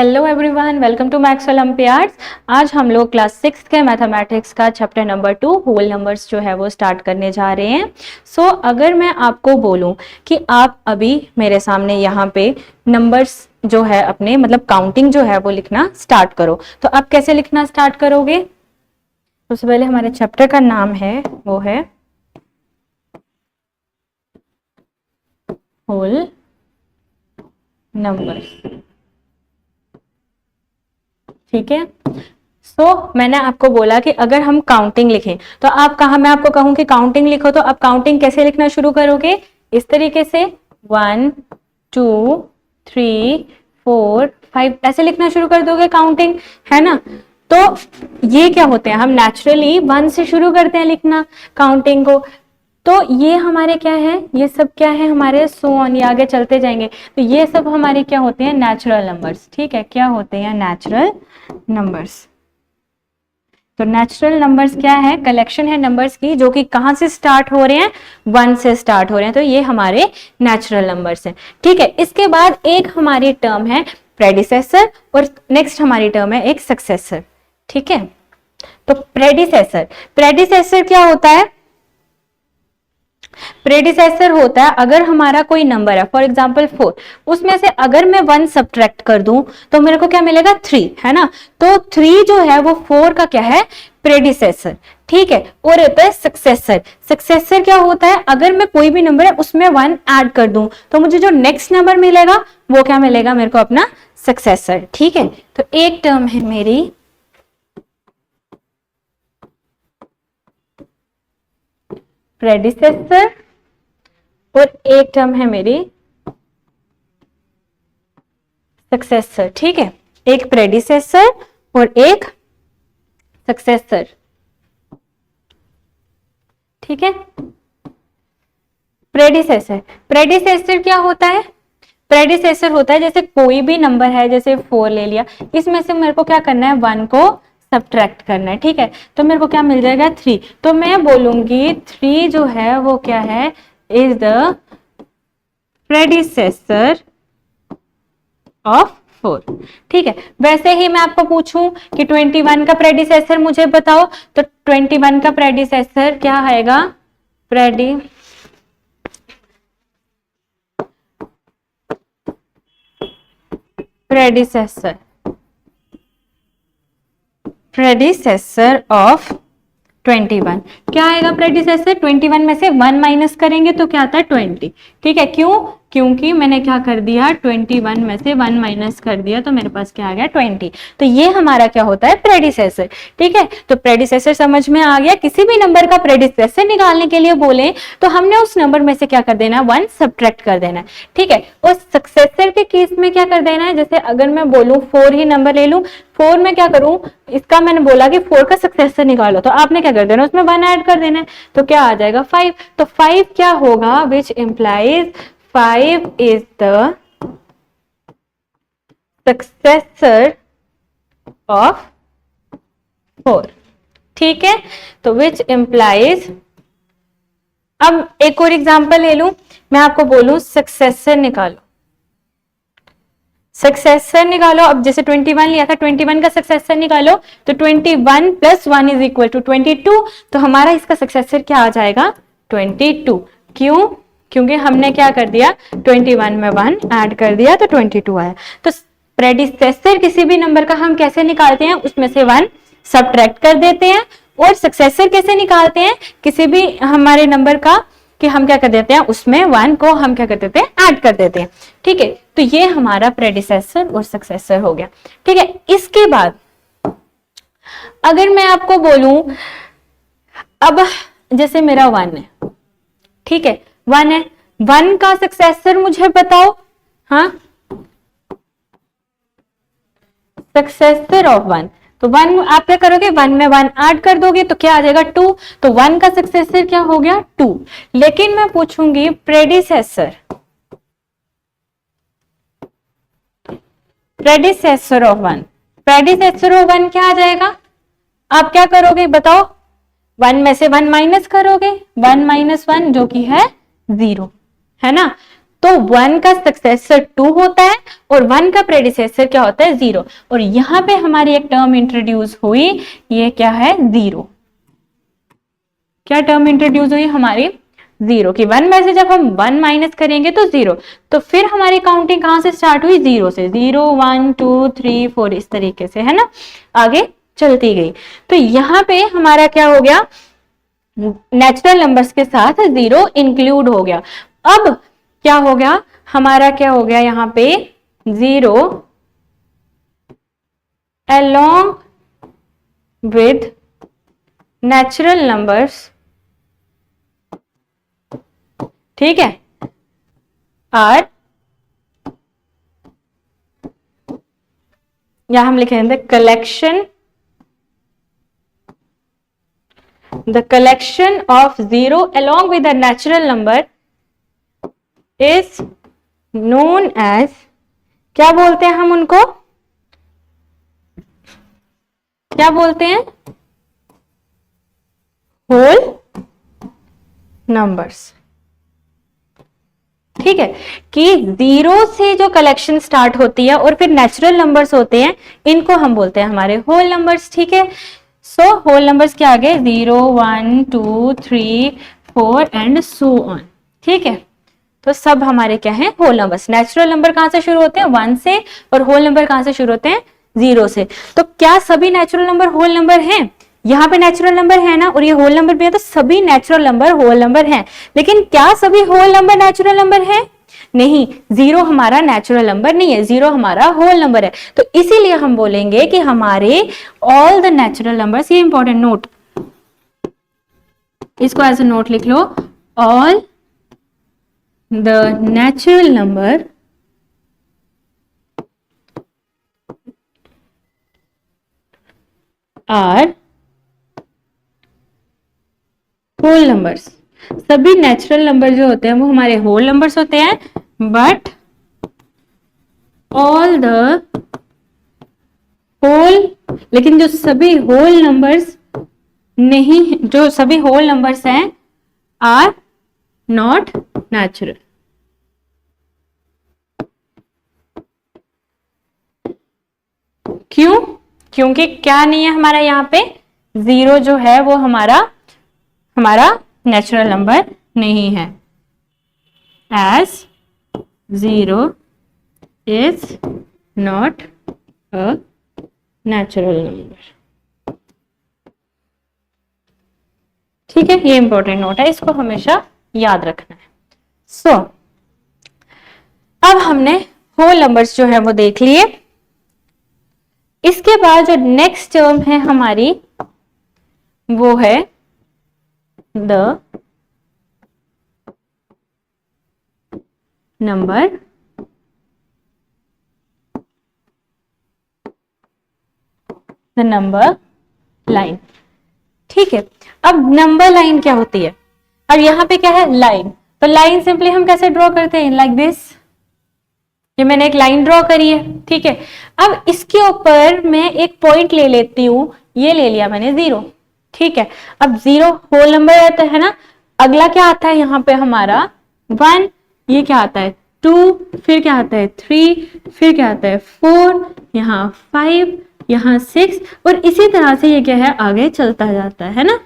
Hello everyone, welcome to maths olympiads. आज हम लोग क्लास 6 के मैथमेटिक्स का चैप्टर नंबर 2 होल नंबर्स जो है वो स्टार्ट करने जा रहे हैं। अगर मैं आपको बोलूं कि आप अभी मेरे सामने यहाँ पे नंबर्स जो है अपने मतलब काउंटिंग जो है वो लिखना स्टार्ट करो, तो आप कैसे लिखना स्टार्ट करोगे? सबसे पहले हमारे चैप्टर का नाम है वो है होल नंबर्स, ठीक है। मैंने आपको बोला कि अगर हम काउंटिंग लिखें तो आप कहा, मैं आपको कहूं कि काउंटिंग लिखो तो आप काउंटिंग कैसे लिखना शुरू करोगे? इस तरीके से 1 2 3 4 5 ऐसे लिखना शुरू कर दोगे काउंटिंग, है ना। तो ये क्या होते हैं, हम नेचुरली 1 से शुरू करते हैं लिखना काउंटिंग को। तो ये हमारे क्या है, ये सब क्या है हमारे सो ऑन, ये आगे चलते जाएंगे। तो ये सब हमारे क्या होते हैं, नेचुरल नंबर्स, ठीक है। क्या होते हैं? Natural numbers. तो नेचुरल नंबर्स क्या है? कलेक्शन है नंबर्स की जो कि कहां से स्टार्ट हो रहे हैं, 1 से स्टार्ट हो रहे हैं। तो ये हमारे नेचुरल नंबर्स हैं, ठीक है। इसके बाद एक हमारी टर्म है प्रेडिसेसर और नेक्स्ट हमारी टर्म है एक सक्सेसर, ठीक है। तो प्रेडिसेसर, प्रेडिसेसर क्या होता है? प्रेडिसेसर होता है अगर हमारा कोई नंबर है, फॉर एग्जांपल 4, उसमें से अगर मैं 1 सब्ट्रैक्ट कर दूं तो मेरे को क्या मिलेगा? 3, है ना। तो 3 जो है वो 4 का क्या है? प्रेडिसेसर, ठीक है। और होता है सक्सेसर। सक्सेसर क्या होता है? अगर मैं कोई भी नंबर है उसमें 1 ऐड कर दूं तो मुझे जो नेक्स्ट नंबर मिलेगा वो क्या मिलेगा मेरे को? अपना सक्सेसर, ठीक है। तो एक टर्म है मेरी प्रेडिसेसर और एक टर्म है मेरी सक्सेसर, ठीक है। एक प्रेडिसेसर और एक सक्सेसर, ठीक है। प्रेडिसेसर, प्रेडिसेसर क्या होता है? प्रेडिसेसर होता है जैसे कोई भी नंबर है, जैसे 4 ले लिया, इसमें से मेरे को क्या करना है? 1 को सब्ट्रैक्ट करना है, ठीक है। तो मेरे को क्या मिल जाएगा? 3। तो मैं बोलूंगी 3 जो है वो क्या है? इज द प्रेडिसेसर ऑफ 4, ठीक है। वैसे ही मैं आपको पूछूं कि 21 का प्रेडिसेसर मुझे बताओ, तो 21 का प्रेडिसेसर क्या आएगा? प्रेडिसेसर ऑफ 21 क्या आएगा? प्रेडिसेसर 21 में से 1 माइनस करेंगे तो क्या आता है? 20, ठीक है। क्यों? क्योंकि मैंने क्या कर दिया? 21 में से 1 माइनस कर दिया तो मेरे पास क्या आ गया? 20। तो ये हमारा क्या होता है? प्रेडिसेसर, ठीक है। तो प्रेडिसेसर समझ में आ गया। किसी भी नंबर का प्रेडिसेसर निकालने के लिए बोले तो हमने उस नंबर में से क्या कर देना है? 1 सब्ट्रैक्ट कर देना है, ठीक है। और सक्सेसर के केस में क्या कर देना है? जैसे अगर मैं बोलूं 4 ही नंबर ले लूं, 4 में क्या करूं? इसका मैंने बोला कि 4 का सक्सेसर निकालो, तो आपने क्या कर देना? उसमें 1 ऐड कर देना है, तो क्या आ जाएगा? 5। तो 5 क्या होगा? Which implies 5 is the successor of 4, ठीक है। तो which implies, अब एक और एग्जांपल ले लूं, मैं आपको बोलूं सक्सेसर निकालो, सक्सेसर निकालो। अब जैसे 21 लिया था, 21 का सक्सेसर निकालो, तो 21 + 1 इज इक्वल टू 22। तो हमारा इसका सक्सेसर क्या आ जाएगा? 22। क्यों? क्योंकि हमने क्या कर दिया? 21 में 1 ऐड कर दिया तो 22 आया। तो प्रेडिसेसर किसी भी नंबर का हम कैसे निकालते हैं? उसमें से 1 सब्ट्रैक्ट कर देते हैं। और सक्सेसर कैसे निकालते हैं किसी भी हमारे नंबर का? कि हम क्या कर देते हैं? उसमें 1 को हम क्या कर देते हैं? ऐड कर देते हैं, ठीक है। तो ये हमारा प्रेडिसेसर और सक्सेसर हो गया, ठीक है। इसके बाद अगर मैं आपको बोलूं, अब जैसे मेरा 1 है, ठीक है, 1 है, 1 का सक्सेसर मुझे बताओ। हाँ, सक्सेसर ऑफ 1, तो 1 आप क्या करोगे? 1 में 1 ऐड कर दोगे तो क्या आ जाएगा? 2। तो 1 का सक्सेसर क्या हो गया? 2। लेकिन मैं पूछूंगी predecessor, predecessor of 1, predecessor of 1 क्या आ जाएगा? आप क्या करोगे बताओ? 1 में से 1 माइनस करोगे, 1 - 1 जो कि है 0, है ना। तो 1 का सक्सेसर 2 होता है और 1 का प्रेडिसेसर क्या होता है 0। और यहां पे हमारी एक टर्म इंट्रोड्यूस हुई, ये क्या है 0। क्या टर्म इंट्रोड्यूस हुई हमारी 0 की 1 में से जब हम 1 माइनस करेंगे तो 0। तो फिर हमारी काउंटिंग कहां से स्टार्ट हुई 0 से, 0 1 2 3 4 इस तरीके से, है ना, आगे चलती गई। तो यहां पे हमारा क्या हो गया, नेचुरल नंबर्स के साथ 0 इंक्लूड हो गया। अब क्या हो गया हमारा, क्या हो गया यहां पे 0 along with नेचुरल नंबर्स, ठीक है, आर, या हम लिखेंगे the collection of 0 along with a natural number is known as, क्या बोलते हैं हम उनको, क्या बोलते हैं, होल नंबर्स। ठीक है, कि 0 से जो कलेक्शन स्टार्ट होती है और फिर नेचुरल नंबर्स होते हैं, इनको हम बोलते हैं हमारे होल नंबर्स। ठीक है, सो होल नंबर्स के आगे 0 1 2 3 4 एंड सो ऑन। ठीक है, तो सब हमारे क्या है होल नंबर्स। नेचुरल नंबर कहां से शुरू होते हैं 1 से, और होल नंबर कहां से शुरू होते हैं 0 से। तो क्या सभी नेचुरल नंबर होल नंबर हैं, यहाँ पे नेचुरल नंबर है ना, और ये होल नंबर भी है, तो सभी नेचुरल नंबर होल नंबर हैं। लेकिन क्या सभी होल नंबर नेचुरल नंबर है, नहीं, 0 हमारा नेचुरल नंबर नहीं है, 0 हमारा होल नंबर है। तो इसीलिए हम बोलेंगे कि हमारे ऑल द नेचुरल नंबर्स, ये इंपॉर्टेंट नोट, इसको एज ए नोट लिख लो, all the natural number are whole numbers. सभी नेचुरल नंबर जो होते हैं वो हमारे होल नंबर्स होते हैं, बट ऑल द होल, लेकिन जो सभी होल नंबर्स नहीं, जो सभी होल नंबर्स हैं आर नॉट नेचुरल। क्यों, क्योंकि क्या नहीं है हमारा यहाँ पे 0 जो है वो हमारा नेचुरल नंबर नहीं है, as 0 is not a natural number. ठीक है, ये इंपॉर्टेंट नोट है, इसको हमेशा याद रखना है। सो अब हमने होल नंबर्स जो है वो देख लिए। इसके बाद जो नेक्स्ट टर्म है हमारी वो है द नंबर लाइन। ठीक है, अब नंबर लाइन क्या होती है, और यहां पे क्या है लाइन। तो लाइन सिंपली हम कैसे ड्रॉ करते हैं, लाइक दिस, ये मैंने एक लाइन ड्रॉ करी है। ठीक है, अब इसके ऊपर मैं एक पॉइंट ले लेती हूं, ये ले लिया मैंने 0। ठीक है, अब 0 होल नंबर आता है ना, अगला क्या आता है यहाँ पे हमारा 1, ये क्या आता है 2, फिर क्या आता है 3, फिर क्या आता है 4, यहाँ 5, यहाँ 6, और इसी तरह से ये क्या है आगे चलता जाता है ना।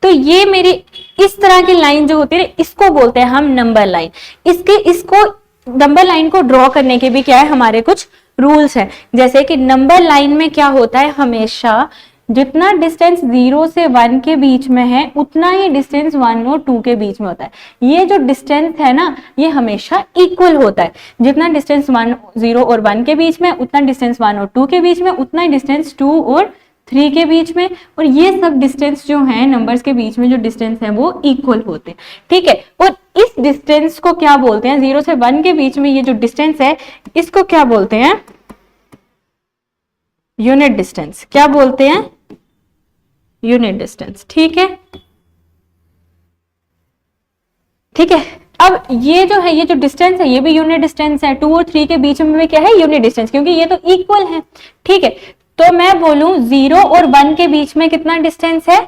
तो ये मेरी इस तरह की लाइन जो होती है इसको बोलते हैं हम नंबर लाइन। इसको नंबर लाइन को ड्रॉ करने के भी क्या है हमारे कुछ रूल्स हैं, जैसे कि नंबर लाइन में क्या होता है, हमेशा जितना डिस्टेंस 0 से 1 के बीच में है उतना ही डिस्टेंस 1 और 2 के बीच में होता है। ये जो डिस्टेंस है ना ये हमेशा इक्वल होता है, जितना डिस्टेंस 0 और 1 के बीच में उतना डिस्टेंस 1 और 2 के बीच में, उतना ही डिस्टेंस 2 और 3 के बीच में, और ये सब डिस्टेंस जो है नंबर्स के बीच में जो डिस्टेंस है वो इक्वल होते हैं। ठीक है, और इस डिस्टेंस को क्या बोलते हैं, 0 से 1 के बीच में ये जो डिस्टेंस है इसको क्या बोलते हैं, यूनिट डिस्टेंस। क्या बोलते हैं, यूनिट डिस्टेंस। ठीक है, ठीक है, अब ये जो है ये जो डिस्टेंस है ये भी यूनिट डिस्टेंस है, 2 और 3 के बीच में भी क्या है यूनिट डिस्टेंस, क्योंकि ये तो इक्वल है। ठीक है, तो मैं बोलूं 0 और 1 के बीच में कितना डिस्टेंस है,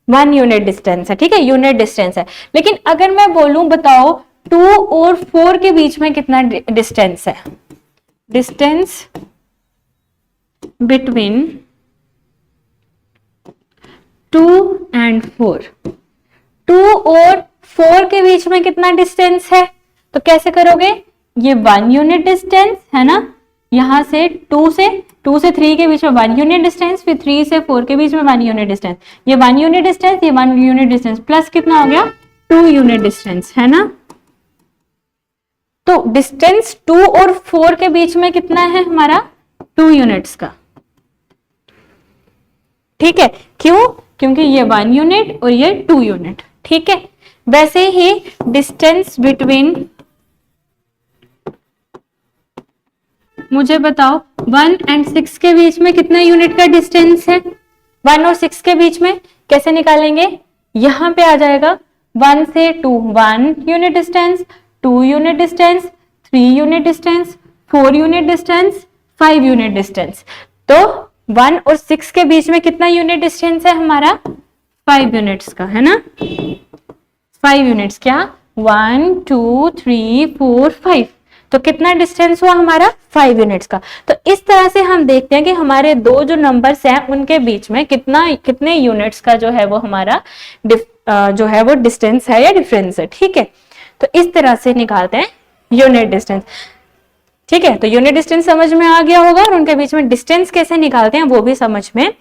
1 यूनिट डिस्टेंस है। ठीक है, यूनिट डिस्टेंस है। लेकिन अगर मैं बोलूं बताओ 2 और 4 के बीच में कितना डिस्टेंस है? डिस्टेंस बिटवीन 2 एंड 4, 2 और 4 के बीच में कितना डिस्टेंस है? तो कैसे करोगे? ये 1 यूनिट डिस्टेंस है ना, यहां से 2 से 3 के बीच में 1 यूनिट डिस्टेंस, फिर 3 से 4 के बीच में 1 यूनिट डिस्टेंस, ये 1 यूनिट डिस्टेंस, ये 1 यूनिट डिस्टेंस, प्लस कितना हो गया? 2 यूनिट डिस्टेंस, है ना। तो डिस्टेंस 2 और 4 के बीच में कितना है हमारा? 2 यूनिट्स का। ठीक है, क्यों? क्योंकि ये 1 यूनिट और ये 2 यूनिट। ठीक है, वैसे ही डिस्टेंस बिटवीन, मुझे बताओ 1 एंड 6 के बीच में कितना यूनिट का डिस्टेंस है? 1 और 6 के बीच में कैसे निकालेंगे? यहां पे आ जाएगा 1 से 2 1 unit distance, 2 unit distance, 3 unit distance, 4 unit distance, 5 unit distance. तो 1 और 6 के बीच में कितना यूनिट डिस्टेंस है हमारा? 5 यूनिट्स का, है ना। 5 यूनिट्स, क्या? 1 2 3 4 5। तो कितना डिस्टेंस हुआ हमारा? 5 यूनिट्स का। तो इस तरह से हम देखते हैं कि हमारे दो जो नंबर्स हैं उनके बीच में कितने यूनिट्स का जो है वो हमारा जो है वो डिस्टेंस है या डिफरेंस है। ठीक है, तो इस तरह से निकालते हैं यूनिट डिस्टेंस। ठीक है, तो यूनिट डिस्टेंस समझ में आ गया होगा और उनके बीच में डिस्टेंस कैसे निकालते हैं वो भी समझ में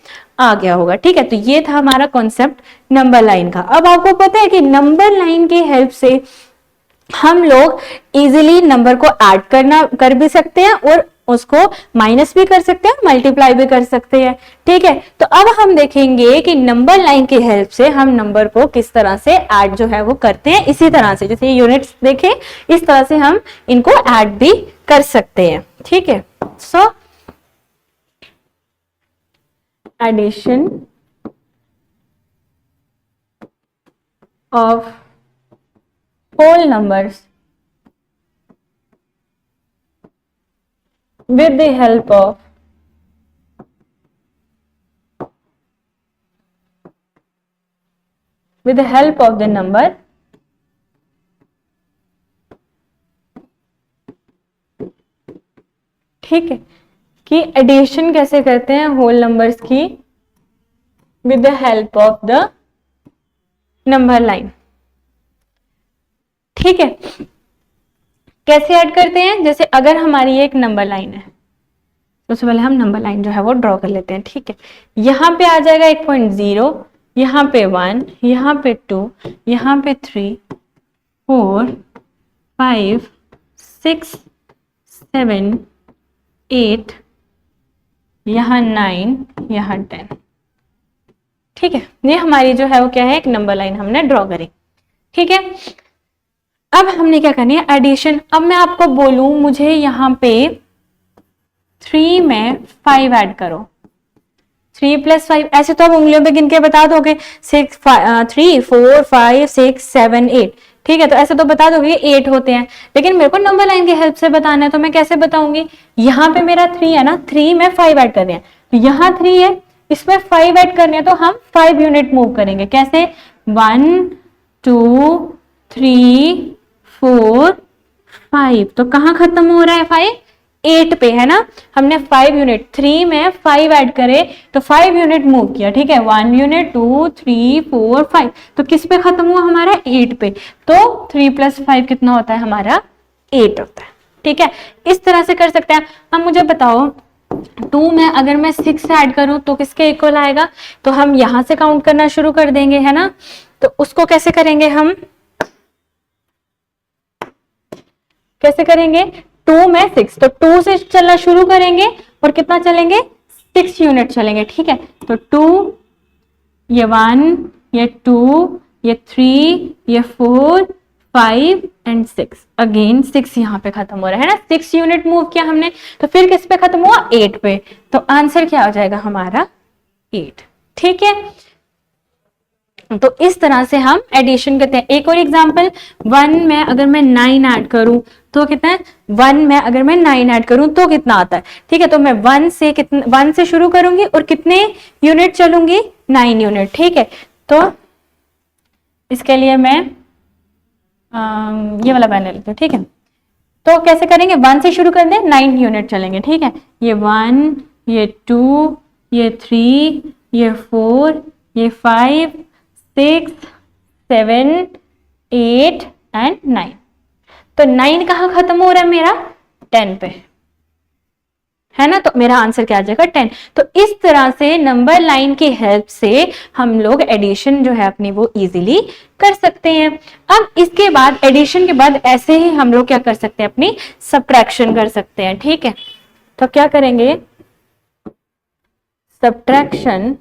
आ गया होगा। ठीक है, तो ये था हमारा कॉन्सेप्ट नंबर लाइन का। अब आपको पता है कि नंबर लाइन की हेल्प से हम लोग इजीली नंबर को ऐड कर भी सकते हैं और उसको माइनस भी कर सकते हैं, मल्टीप्लाई भी कर सकते हैं। ठीक है, तो अब हम देखेंगे कि नंबर लाइन की हेल्प से हम नंबर को किस तरह से ऐड जो है वो करते हैं। इसी तरह से जैसे यूनिट्स देखे, इस तरह से हम इनको ऐड भी कर सकते हैं। ठीक है, so addition of whole numbers with the help of the number ठीक है, कि एडिशन कैसे करते हैं होल नंबर्स की with the help of the number line. ठीक है, कैसे ऐड करते हैं? जैसे अगर हमारी एक नंबर लाइन है तो सबसे पहले हम नंबर लाइन जो है वो ड्रॉ कर लेते हैं। ठीक है, यहां पे आ जाएगा 1.0, यहां पे 1, यहां पे 2, यहां पे 3 4 5 6 7 8, यहां 9, यहां 10। ठीक है, ये हमारी जो है वो क्या है? एक नंबर लाइन हमने ड्रॉ करी। ठीक है, अब हमने क्या करनी है? एडिशन। अब मैं आपको बोलूं मुझे यहां पे 3 में 5 ऐड करो, 3 + 5, ऐसे तो आप उंगलियों पे गिन के बता दोगे 3 4 5 6 7 8। ठीक है, तो ऐसे तो बता दोगे 8 होते हैं, लेकिन मेरे को नंबर लाइन की हेल्प से बताना है तो मैं कैसे बताऊंगी? यहाँ पे मेरा 3 है ना, 3 में 5 ऐड करने हैं, तो यहाँ 3 है, इसमें 5 ऐड करने हैं, तो हम 5 यूनिट मूव करेंगे। कैसे? 1 2 3 4 5। तो कहाँ खत्म हो रहा है 5? 8 पे, है ना। हमने 5 यूनिट, 3 में 5 ऐड करे तो 5 यूनिट मूव किया। ठीक है, 1 यूनिट 2 3 4 5, तो किस पे खत्म हुआ हमारा? 8 पे। तो 3 + 5 कितना होता है हमारा? 8 होता है। ठीक है, इस तरह से कर सकते हैं। अब मुझे बताओ 2 में अगर मैं 6 ऐड करूं तो किसके इक्वल आएगा? तो हम यहां से काउंट करना शुरू कर देंगे, है ना। तो उसको कैसे करेंगे हम? कैसे करेंगे? 2 में 6, तो 2 से चलना शुरू करेंगे और कितना चलेंगे? 6 यूनिट चलेंगे। ठीक है, तो 2, ये 1, ये 2, ये 3, ये 4 5 एंड 6, अगेन 6 यहाँ पे खत्म हो रहा है ना, 6 यूनिट मूव किया हमने, तो फिर किस पे खत्म हुआ? 8 पे। तो आंसर क्या हो जाएगा हमारा? 8। ठीक है, तो इस तरह से हम एडिशन करते हैं। एक और एग्जांपल, 1 में अगर मैं 9 ऐड करूं तो कितना है? 1 में अगर मैं 9 ऐड करूं तो कितना आता है? ठीक है, तो मैं 1 से शुरू करूंगी और कितने यूनिट चलूंगी? 9 यूनिट। ठीक है, तो इसके लिए मैं ये वाला पेन ले लेते हैं, ठीक है। तो कैसे करेंगे, 1 से शुरू कर दें, 9 यूनिट चलेंगे, ठीक है। ये 1, ये 2, ये 3, ये 4, ये 5, 6, 7, 8 एंड 9। तो 9 कहाँ खत्म हो रहा है मेरा, 10 पे, है ना। तो मेरा आंसर क्या आ जाएगा, 10। तो इस तरह से नंबर लाइन की हेल्प से हम लोग एडिशन जो है अपनी वो इजीली कर सकते हैं। अब इसके बाद, एडिशन के बाद ऐसे ही हम लोग क्या कर सकते हैं, अपनी सब्ट्रैक्शन कर सकते हैं, ठीक है। तो क्या करेंगे, subtraction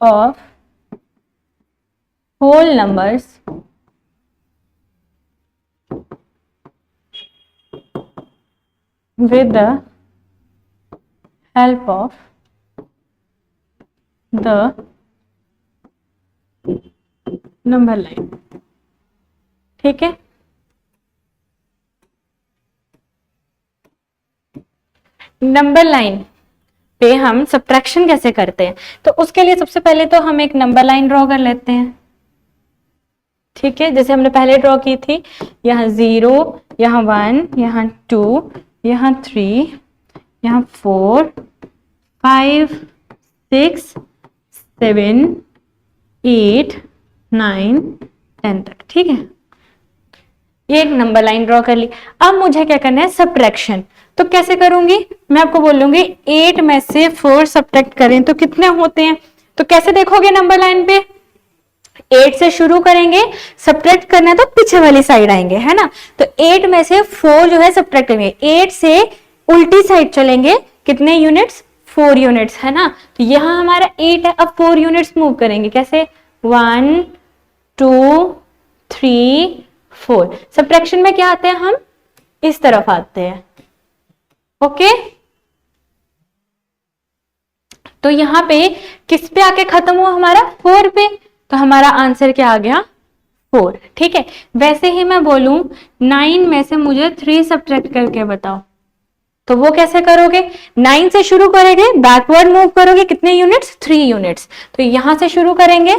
of whole numbers with the help of the number line, ठीक है। नंबर लाइन पे हम सब्ट्रैक्शन कैसे करते हैं, तो उसके लिए सबसे पहले तो हम एक नंबर लाइन ड्रॉ कर लेते हैं, ठीक है। जैसे हमने पहले ड्रॉ की थी, यहाँ 0, यहाँ 1, यहाँ 2, यहाँ 3, यहाँ 4, 5, 6, 7, 8, 9, 10 तक, ठीक है। ये एक नंबर लाइन ड्रॉ कर ली। अब मुझे क्या करना है, सब्ट्रैक्शन। तो कैसे करूंगी, मैं आपको बोलूंगी 8 में से 4 सब्ट्रैक्ट करें तो कितने होते हैं। तो कैसे देखोगे नंबर लाइन पे, 8 से शुरू करेंगे, सब्ट्रैक्ट करना है तो पीछे वाली साइड आएंगे, है ना। तो 8 में से 4 जो है सब्ट्रैक्ट करेंगे, 8 से उल्टी साइड चलेंगे, कितने यूनिट्स, 4 यूनिट्स, है ना। तो यहां हमारा 8 है, अब 4 यूनिट्स मूव करेंगे, कैसे, 1, 2, 3, 4। सब्ट्रैक्शन में क्या आते हैं, हम इस तरफ आते हैं, ओके। तो यहां पे किस पे आके खत्म हुआ हमारा, 4 पे। तो हमारा आंसर क्या आ गया, 4, ठीक है। वैसे ही मैं बोलूं 9 में से मुझे 3 सब्ट्रैक्ट करके बताओ, तो वो कैसे करोगे, 9 से शुरू करोगे, बैकवर्ड मूव करोगे, कितने यूनिट्स, 3 यूनिट्स। तो यहां से शुरू करेंगे,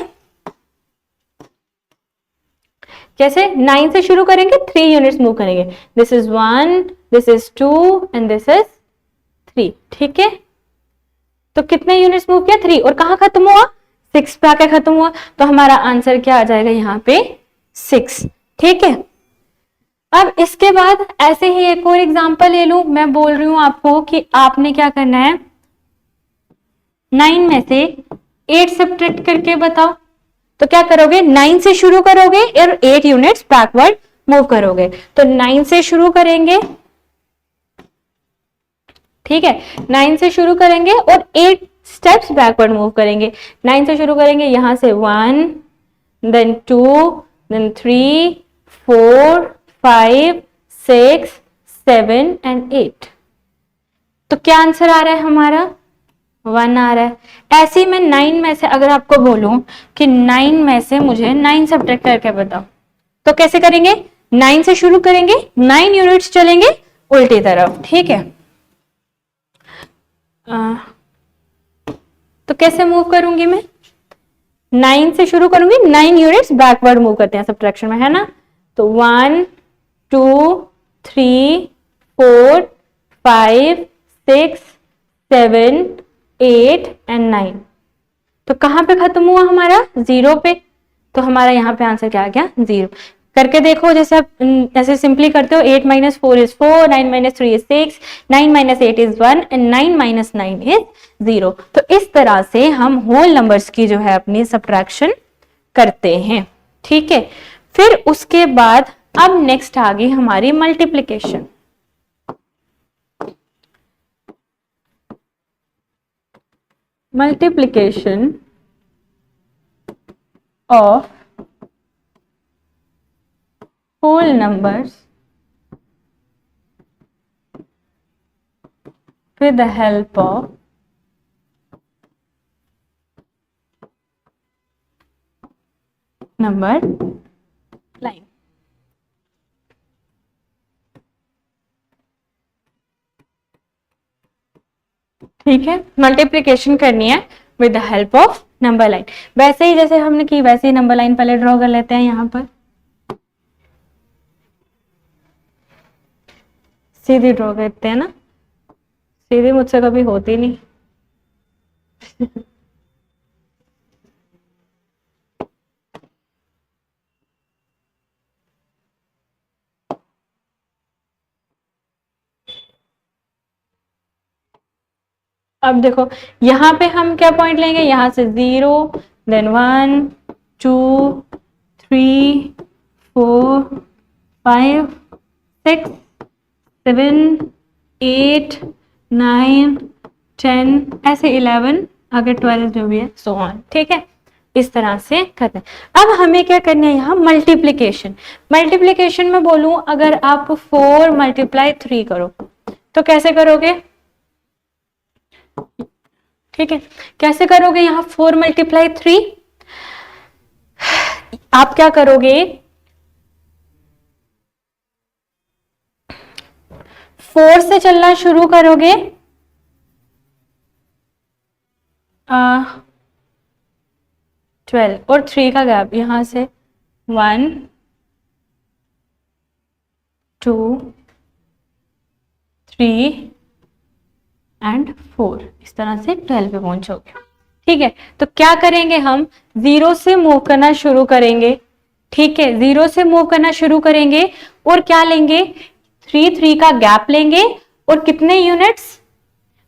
कैसे, 9 से शुरू करेंगे, 3 यूनिट्स मूव करेंगे, this is 1, this is 2 and this is 3, ठीक है। तो कितने यूनिट्स मूव किया, 3, और कहां खत्म हुआ, 6 पे आके खत्म हुआ। तो हमारा आंसर क्या आ जाएगा यहाँ पे, 6, ठीक है। अब इसके बाद ऐसे ही एक और एग्जांपल ले लूं, मैं बोल रही हूं आपको कि आपने क्या करना है, 9 में से 8 सब्ट्रैक्ट करके बताओ। तो क्या करोगे, 9 से शुरू करोगे और 8 यूनिट्स बैकवर्ड मूव करोगे। तो 9 से शुरू करेंगे, ठीक है, 9 से शुरू करेंगे और 8 स्टेप्स बैकवर्ड मूव करेंगे। 9 से शुरू करेंगे, यहां से 1, देन 2, देन 3, 4, 5, 6, 7 एंड 8। तो क्या आंसर आ रहा है हमारा, 1 आ रहा है। ऐसे ही मैं 9 में से अगर आपको बोलूं कि 9 में से मुझे 9 सब्ट्रैक्ट करके बताओ, तो कैसे करेंगे, 9 से शुरू करेंगे, 9 यूनिट्स चलेंगे उल्टी तरफ, ठीक है। तो कैसे मूव करूंगी मैं, 9 से शुरू करूंगी, 9 यूनिट्स बैकवर्ड मूव करते हैं सब्ट्रैक्शन में, है ना। तो 1, 2, 3, 4, 5, 6, 7, 8 एंड 9। तो कहां पे खत्म हुआ हमारा, 0 पे। तो हमारा यहाँ पे आंसर क्या आ गया, 0। करके देखो, जैसे आप ऐसे सिंपली करते हो, 8 - 4 is 4, 9 - 3 is 6, 9 - 8 is 1 and 9 - 9 is 0। तो इस तरह से हम होल नंबर्स की जो है अपनी सब्ट्रैक्शन करते हैं, ठीक है। फिर उसके बाद अब नेक्स्ट आ गई हमारी multiplication. Multiplication of whole numbers with the help of number line। ठीक है, मल्टीप्लीकेशन करनी है with the help of number line. वैसे ही जैसे हमने की वैसे ही नंबर लाइन पहले ड्रॉ कर लेते हैं यहाँ पर, सीधी ड्रॉ करते हैं ना, सीधी मुझसे कभी होती नहीं। अब देखो यहाँ पे हम क्या पॉइंट लेंगे, यहाँ से 0, देन 1 2 3 4 5 6 7 8 9 10 ऐसे 11 आगे 12 जो भी है सो ऑन। ठीक है, इस तरह से करते हैं। अब हमें क्या करना है यहाँ मल्टीप्लीकेशन। मल्टीप्लीकेशन में बोलूं अगर आप 4 × 3 करो तो कैसे करोगे, ठीक है कैसे करोगे, यहाँ 4 × 3 आप क्या करोगे, 4 से चलना शुरू करोगे, 12 और 3 का गैप यहां से 1 2 3 एंड 4 इस तरह से 12 पे पहुंचोगे। ठीक है, तो क्या करेंगे हम 0 से मूव करना शुरू करेंगे। ठीक है, 0 से मूव करना शुरू करेंगे और क्या लेंगे, 3 का गैप लेंगे और कितने यूनिट्स,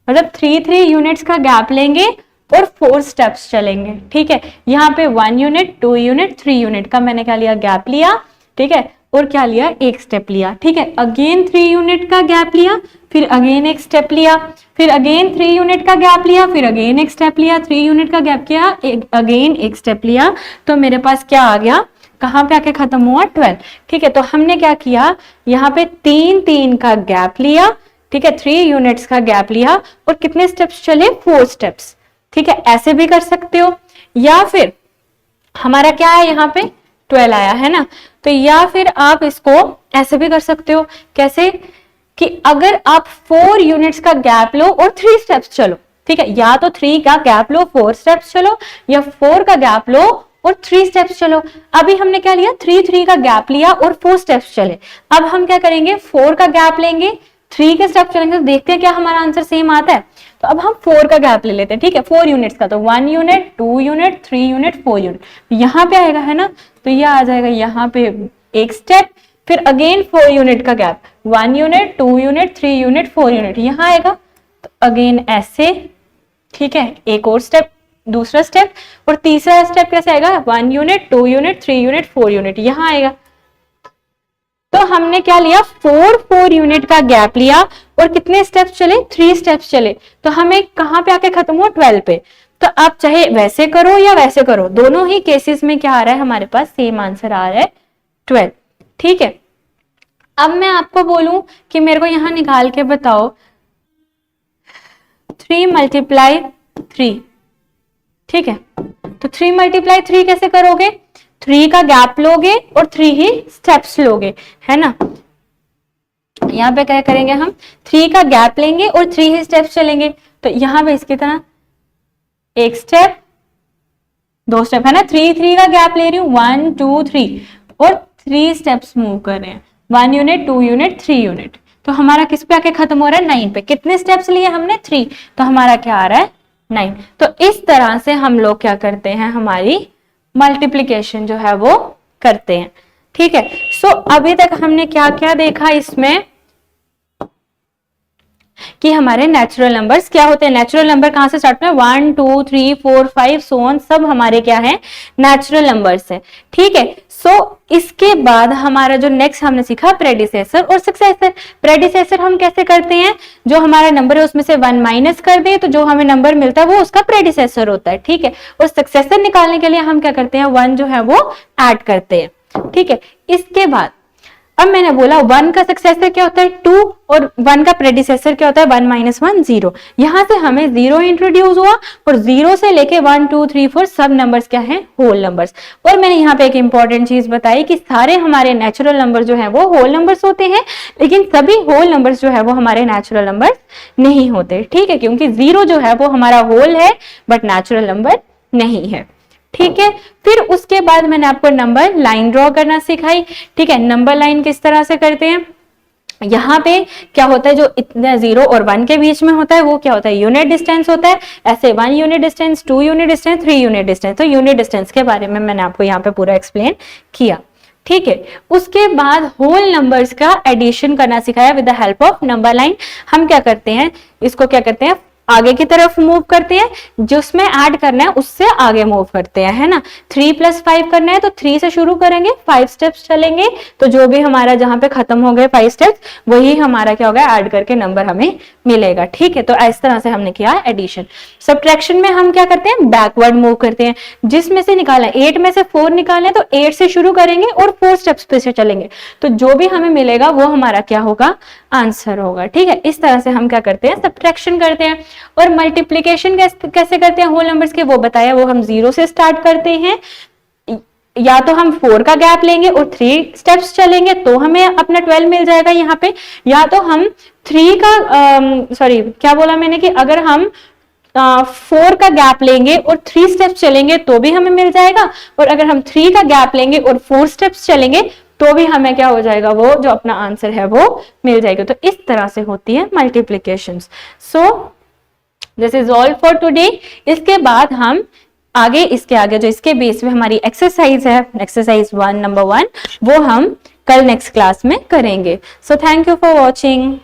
मतलब 3 यूनिट्स का गैप लेंगे और 4 स्टेप्स चलेंगे। ठीक है, यहाँ पे 1 यूनिट 2 यूनिट 3 यूनिट का मैंने क्या लिया, गैप लिया। ठीक है, और क्या लिया, एक स्टेप लिया। ठीक है, अगेन 3 यूनिट का गैप लिया, फिर अगेन एक स्टेप लिया, फिर अगेन 3 यूनिट का गैप लिया, फिर अगेन एक स्टेप लिया, 3 यूनिट का गैप किया, अगेन एक स्टेप लिया। तो मेरे पास क्या आ गया, कहां पे आके खत्म हुआ, 12। ठीक है, तो हमने क्या किया, यहाँ पे 3 का गैप लिया। ठीक है, 3 यूनिट्स का गैप लिया और कितने स्टेप्स चले, 4 स्टेप्स। ठीक है, ऐसे भी कर सकते हो, या फिर हमारा क्या है यहाँ पे 12 आया है ना, तो या फिर आप इसको ऐसे भी कर सकते हो, कैसे कि अगर आप 4 यूनिट्स का गैप लो और 3 स्टेप्स चलो। ठीक है, या तो 3 का गैप लो 4 स्टेप्स चलो, या 4 का गैप लो और 3 स्टेप्स चलो। अभी हमने क्या लिया, 3 का गैप लिया और 4 स्टेप्स चले। अब हम क्या करेंगे, 4 का गैप लेंगे, 3 के स्टेप चलेंगे, तो देखते हैं क्या हमारा आंसर सेम आता है। तो अब हम 4 का गैप ले लेते हैं। ठीक है, 4 यूनिट्स का, तो 1 यूनिट 2 यूनिट 3 यूनिट 4 यूनिट यहाँ पे आएगा है ना, तो यह आ जाएगा यहाँ पे एक स्टेप, फिर अगेन 4 यूनिट का gap, 1 unit 2 unit 3 unit 4 unit यहाँ आएगा, तो अगेन ऐसे। ठीक है, एक और स्टेप, दूसरा स्टेप, और तीसरा स्टेप कैसे आएगा, 1 यूनिट 2 यूनिट 3 यूनिट 4 यूनिट यहाँ आएगा। तो हमने क्या लिया, 4 यूनिट का गैप लिया और कितने स्टेप्स चले, 3 स्टेप्स चले। तो हमें कहां पे आके खत्म हुआ, 12 पे। तो आप चाहे वैसे करो या वैसे करो, दोनों ही केसेस में क्या आ रहा है, हमारे पास सेम आंसर आ रहा है 12। ठीक है, अब मैं आपको बोलूं कि मेरे को यहां निकाल के बताओ 3 × 3। ठीक है, तो 3 × 3 कैसे करोगे, 3 का गैप लोगे और 3 ही स्टेप्स लोगे, है ना। यहाँ पे क्या करेंगे हम, 3 का गैप लेंगे और 3 ही स्टेप्स चलेंगे। तो यहाँ पे इसकी तरह एक स्टेप 2 स्टेप, है ना, 3 का गैप ले रही हूँ, 1 2 3 और 3 स्टेप्स मूव कर रहे हैं, 1 यूनिट 2 यूनिट 3 यूनिट। तो हमारा किस पे आके खत्म हो रहा है, 9 पे। कितने स्टेप्स लिए हमने, 3, तो हमारा क्या आ रहा है 9। तो इस तरह से हम लोग क्या करते हैं, हमारी मल्टीप्लीकेशन जो है वो करते हैं। ठीक है, सो अभी तक हमने क्या क्या देखा इसमें, कि हमारे नेचुरल नंबर्स क्या होते हैं। नेचुरल नंबर कहां से स्टार्ट होते हैं, 1 2 3 4 5 सो ऑन, सब हमारे क्या है, नेचुरल नंबर्स है। ठीक है, सो इसके बाद हमारा जो नेक्स्ट हमने सीखा प्रेडिसेसर और सक्सेसर। प्रेडिसेसर हम कैसे करते हैं, जो हमारा नंबर है उसमें से 1 माइनस कर दे तो जो हमें नंबर मिलता है वो उसका प्रेडिसेसर होता है। ठीक है, और सक्सेसर निकालने के लिए हम क्या करते हैं, 1 जो है वो ऐड करते हैं। ठीक है, इसके बाद अब मैंने बोला 1 का सक्सेसर क्या होता है 2 और 1 का प्रेडिसेसर क्या होता है 1 - 1 0। यहां से हमें 0 इंट्रोड्यूस हुआ और 0 से लेके 1 2 3 4 सब नंबर्स क्या हैं, होल नंबर्स। और मैंने यहाँ पे एक इंपॉर्टेंट चीज बताई कि सारे हमारे नेचुरल नंबर जो है वो होल नंबर्स होते हैं, लेकिन सभी होल नंबर्स जो है वो हमारे नेचुरल नंबर्स नहीं होते। ठीक है, क्योंकि 0 जो है वो हमारा होल है बट नेचुरल नंबर नहीं है। ठीक है, फिर उसके बाद मैंने आपको नंबर लाइन ड्रॉ करना सिखाई। ठीक है, नंबर लाइन किस तरह से करते हैं, यहाँ पे क्या होता है, जो इतने 0 और 1 के बीच में होता है वो क्या होता है, यूनिट डिस्टेंस होता है। ऐसे 1 unit distance, 2 unit distance, 3 unit distance. तो यूनिट डिस्टेंस के बारे में मैंने आपको यहाँ पे पूरा एक्सप्लेन किया। ठीक है, उसके बाद होल नंबर्स का एडिशन करना सिखाया with the help of number line. हम क्या करते हैं, इसको क्या करते हैं, आगे की तरफ मूव करते हैं, जिसमें ऐड करना है उससे आगे मूव करते हैं, है ना। 3 + 5 करना है तो 3 से शुरू करेंगे, 5 स्टेप्स चलेंगे, तो जो भी हमारा जहां पे खत्म हो गए 5 स्टेप्स, वही हमारा क्या होगा, ऐड करके नंबर हमें मिलेगा। ठीक है, तो इस तरह से हमने किया एडिशन। सब्ट्रैक्शन में हम क्या करते हैं, बैकवर्ड मूव करते हैं, जिसमें से निकाला 8 में से 4 निकालें तो 8 से शुरू करेंगे और 4 स्टेप्स पे से चलेंगे, तो जो भी हमें मिलेगा वो हमारा क्या होगा, आंसर होगा। ठीक है, इस तरह से हम क्या करते हैं, सब्ट्रैक्शन करते हैं। और मल्टीप्लिकेशन कैसे करते हैं होल नंबर्स के, वो बताया, वो हम 0 से स्टार्ट करते हैं, या तो हम 4 का गैप लेंगे और 3 स्टेप्स चलेंगे तो हमें अपना 12 मिल जाएगा यहाँ पे, या तो हम 3 का सॉरी क्या बोला मैंने, कि अगर हम 4 का गैप लेंगे और 3 स्टेप्स चलेंगे तो भी हमें मिल जाएगा, और अगर हम 3 का गैप लेंगे और 4 स्टेप्स चलेंगे तो भी हमें क्या हो जाएगा, वो जो अपना आंसर है वो मिल जाएगा। तो इस तरह से होती है multiplications. So this is all for today. इसके बाद हम आगे, इसके आगे जो इसके बेस में हमारी एक्सरसाइज है, एक्सरसाइज 1 नंबर 1, वो हम कल नेक्स्ट क्लास में करेंगे। So thank you for watching.